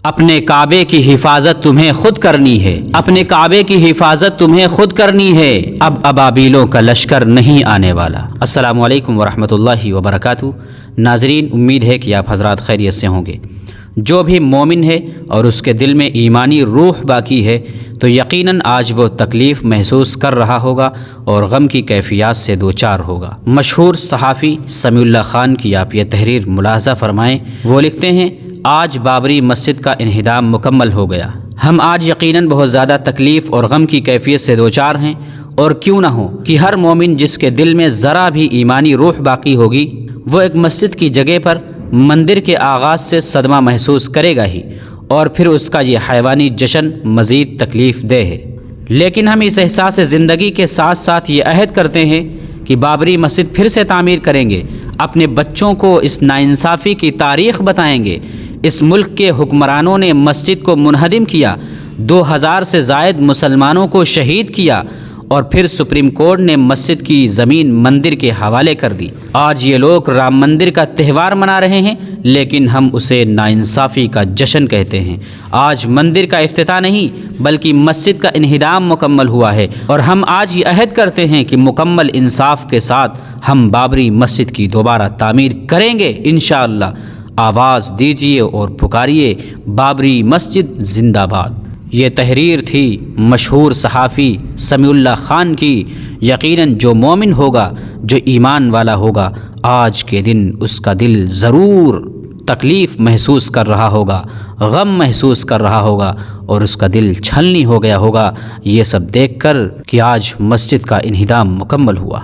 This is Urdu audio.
اپنے کعبے کی حفاظت تمہیں خود کرنی ہے، اپنے کعبے کی حفاظت تمہیں خود کرنی ہے، اب ابابیلوں کا لشکر نہیں آنے والا۔ السلام علیکم ورحمۃ اللہ وبرکاتہ۔ ناظرین، امید ہے کہ آپ حضرات خیریت سے ہوں گے۔ جو بھی مومن ہے اور اس کے دل میں ایمانی روح باقی ہے تو یقیناً آج وہ تکلیف محسوس کر رہا ہوگا اور غم کی کیفیات سے دوچار ہوگا۔ مشہور صحافی سمیع اللہ خان کی آپ یہ تحریر ملاحظہ فرمائیں۔ وہ لکھتے ہیں، آج بابری مسجد کا انہدام مکمل ہو گیا۔ ہم آج یقیناً بہت زیادہ تکلیف اور غم کی کیفیت سے دوچار ہیں، اور کیوں نہ ہو کہ ہر مومن جس کے دل میں ذرا بھی ایمانی روح باقی ہوگی وہ ایک مسجد کی جگہ پر مندر کے آغاز سے صدمہ محسوس کرے گا ہی، اور پھر اس کا یہ حیوانی جشن مزید تکلیف دہ ہے۔ لیکن ہم اس احساس زندگی کے ساتھ ساتھ یہ عہد کرتے ہیں کہ بابری مسجد پھر سے تعمیر کریں گے، اپنے بچوں کو اس ناانصافی کی تاریخ بتائیں گے۔ اس ملک کے حکمرانوں نے مسجد کو منہدم کیا، 2000 سے زائد مسلمانوں کو شہید کیا، اور پھر سپریم کورٹ نے مسجد کی زمین مندر کے حوالے کر دی۔ آج یہ لوگ رام مندر کا تہوار منا رہے ہیں، لیکن ہم اسے ناانصافی کا جشن کہتے ہیں۔ آج مندر کا افتتاح نہیں بلکہ مسجد کا انہدام مکمل ہوا ہے، اور ہم آج یہ عہد کرتے ہیں کہ مکمل انصاف کے ساتھ ہم بابری مسجد کی دوبارہ تعمیر کریں گے انشاءاللہ۔ آواز دیجیے اور پکاریے، بابری مسجد زندہ باد۔ یہ تحریر تھی مشہور صحافی سمیع اللہ خان کی۔ یقیناً جو مومن ہوگا، جو ایمان والا ہوگا، آج کے دن اس کا دل ضرور تکلیف محسوس کر رہا ہوگا، غم محسوس کر رہا ہوگا، اور اس کا دل چھلنی ہو گیا ہوگا یہ سب دیکھ کر کہ آج مسجد کا انہدام مکمل ہوا۔